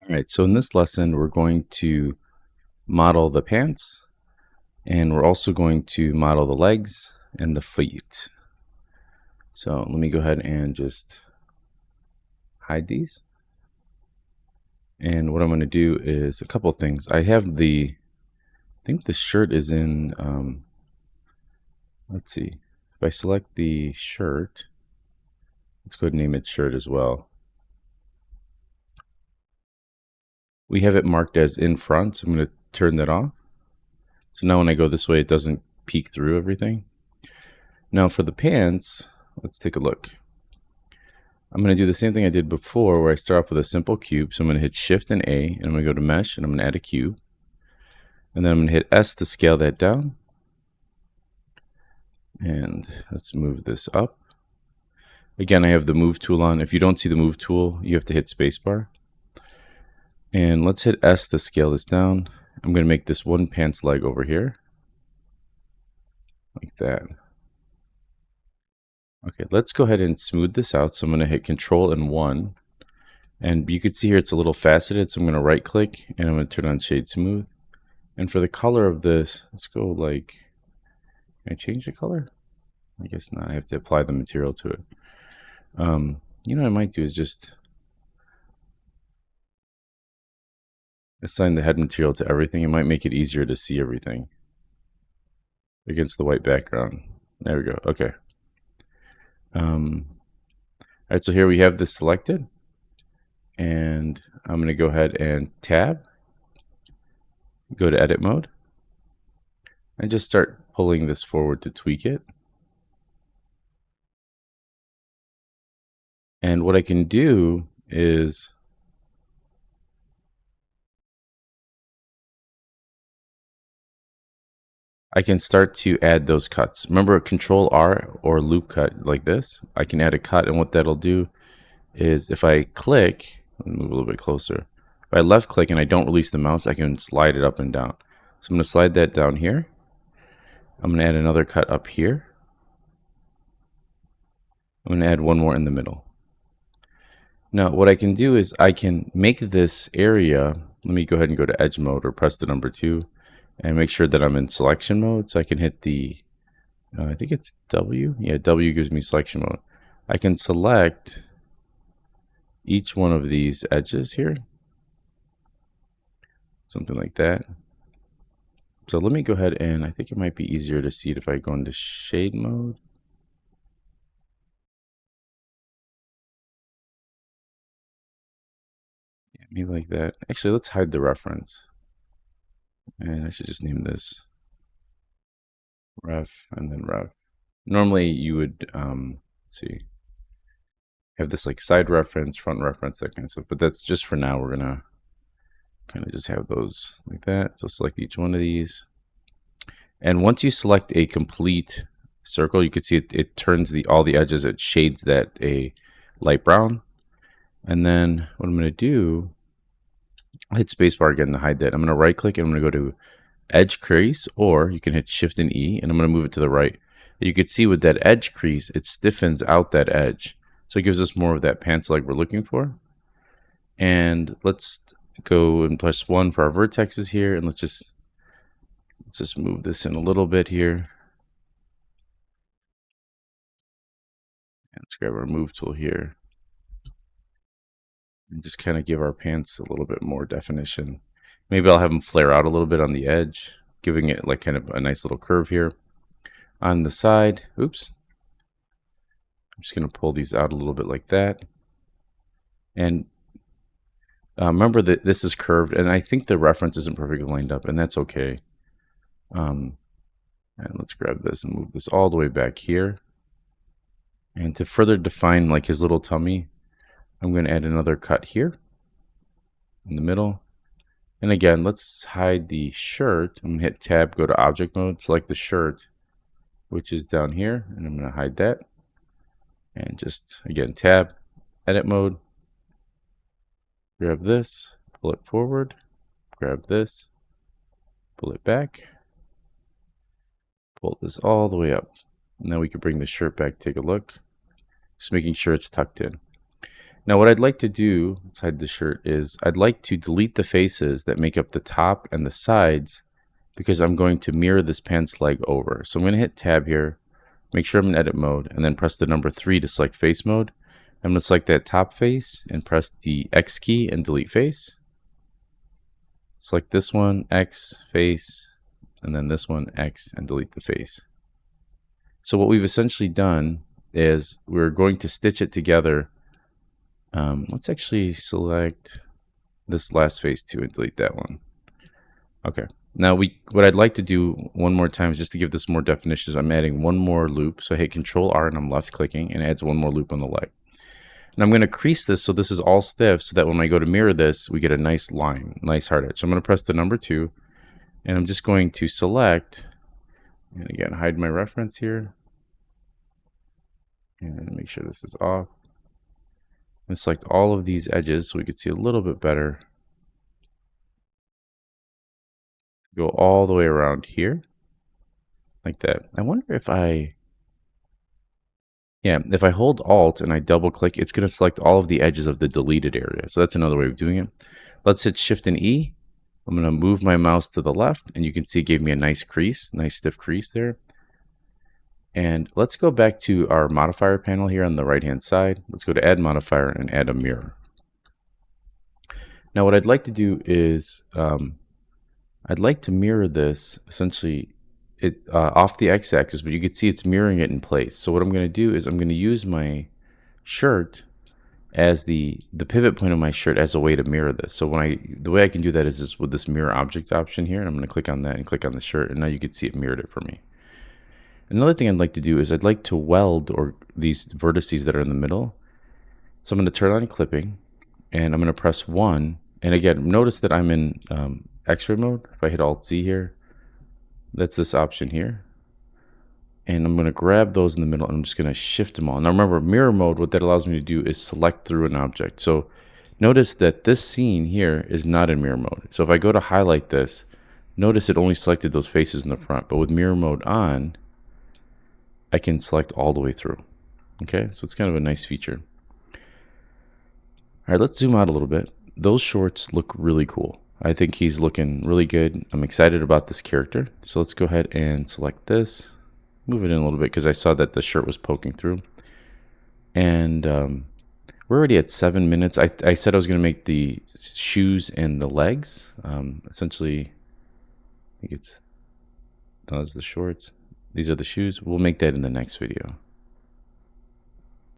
All right, so in this lesson, we're going to model the pants, and we're also going to model the legs and the feet. So let me go ahead and just hide these. And what I'm going to do is a couple things. I think the shirt is in, let's see. If I select the shirt, let's go ahead and name it shirt as well. We have it marked as in front, so I'm going to turn that off. So now when I go this way, it doesn't peek through everything. Now for the pants, let's take a look. I'm going to do the same thing I did before where I start off with a simple cube. So I'm going to hit Shift and A, and I'm going to go to Mesh, and I'm going to add a cube. And then I'm going to hit S to scale that down. And let's move this up. Again, I have the Move tool on. If you don't see the Move tool, you have to hit Spacebar. And let's hit S to scale this down. I'm going to make this one pants leg over here. Like that. Okay, let's go ahead and smooth this out. So I'm going to hit Control and 1. And you can see here it's a little faceted, so I'm going to right click and I'm going to turn on Shade Smooth. And for the color of this, let's go like, can I change the color? I guess not. I have to apply the material to it. You know what I might do is just assign the head material to everything. It might make it easier to see everything against the white background. There we go. Okay. All right, so here we have this selected. And I'm going to go ahead and tab, go to edit mode, and just start pulling this forward to tweak it. And what I can do is I can start to add those cuts. Remember, Control R or loop cut like this. I can add a cut, and what that'll do is if I click, let me move a little bit closer. If I left click and I don't release the mouse, I can slide it up and down. So I'm going to slide that down here. I'm going to add another cut up here. I'm going to add one more in the middle. Now, what I can do is I can make this area, let me go ahead and go to edge mode or press the number 2 and make sure that I'm in selection mode. So I can hit the, I think it's W. Yeah, W gives me selection mode. I can select each one of these edges here. Something like that. So let me go ahead and I think it might be easier to see it if I go into shade mode. Yeah, maybe like that. Actually, let's hide the reference. And I should just name this ref and then ref. Normally you would, let's see, have this like side reference, front reference, that kind of stuff. But that's just for now. We're going to kind of just have those like that. So select each one of these. And once you select a complete circle, you can see it turns all the edges. It shades that a light brown. And then what I'm going to do, I'll hit spacebar again to hide that. I'm going to right click and I'm going to go to edge crease, or you can hit Shift and E, and I'm going to move it to the right. You can see with that edge crease, it stiffens out that edge. So it gives us more of that pants leg we're looking for. And let's go and press 1 for our vertexes here, and let's just move this in a little bit here. And let's grab our move tool here. And just kind of give our pants a little bit more definition. Maybe I'll have them flare out a little bit on the edge, giving it like kind of a nice little curve here. On the side, oops. I'm just going to pull these out a little bit like that. And remember that this is curved, and I think the reference isn't perfectly lined up, and that's okay. And let's grab this and move this all the way back here. And to further define like his little tummy, I'm going to add another cut here in the middle. And again, let's hide the shirt. I'm going to hit tab, go to object mode, select the shirt, which is down here, and I'm going to hide that. And just, again, tab, edit mode, grab this, pull it forward, grab this, pull it back, pull this all the way up. And now we can bring the shirt back, take a look, just making sure it's tucked in. Now what I'd like to do, let's hide the shirt, is I'd like to delete the faces that make up the top and the sides because I'm going to mirror this pants leg over. So I'm going to hit tab here, make sure I'm in edit mode, and then press the number 3 to select face mode. I'm going to select that top face and press the X key and delete face. Select this one, X, face, and then this one, X, and delete the face. So what we've essentially done is we're going to stitch it together. Let's actually select this last face too and delete that one. Okay. Now what I'd like to do one more time is just to give this more definition is I'm adding one more loop. So I hit Control R and I'm left clicking and it adds one more loop on the leg. And I'm going to crease this so this is all stiff so that when I go to mirror this, we get a nice line, nice hard edge. So I'm going to press the number 2 and I'm just going to select, and again, hide my reference here. And make sure this is off. And select all of these edges so we could see a little bit better. Go all the way around here, like that. I wonder if if I hold Alt and I double click, it's going to select all of the edges of the deleted area. So that's another way of doing it. Let's hit Shift and E. I'm going to move my mouse to the left, and you can see it gave me a nice crease, nice stiff crease there. And let's go back to our modifier panel here on the right-hand side. Let's go to Add Modifier and add a mirror. Now what I'd like to do is I'd like to mirror this essentially off the x-axis, but you can see it's mirroring it in place. So what I'm going to do is I'm going to use my shirt as the pivot point of my shirt as a way to mirror this. So the way I can do that is with this mirror object option here, and I'm going to click on that and click on the shirt, and now you can see it mirrored it for me. Another thing I'd like to do is I'd like to weld these vertices that are in the middle. So I'm going to turn on clipping, and I'm going to press 1. And again, notice that I'm in X-ray mode. If I hit Alt-Z here, that's this option here. And I'm going to grab those in the middle, and I'm just going to shift them all. Now remember, mirror mode, what that allows me to do is select through an object. So notice that this scene here is not in mirror mode. So if I go to highlight this, notice it only selected those faces in the front. But with mirror mode on, I can select all the way through. Okay, so it's kind of a nice feature. All right, let's zoom out a little bit. Those shorts look really cool. I think he's looking really good. I'm excited about this character. So let's go ahead and select this. Move it in a little bit because I saw that the shirt was poking through. And we're already at 7 minutes. I said I was going to make the shoes and the legs. Essentially, I think those are the shorts. These are the shoes. We'll make that in the next video.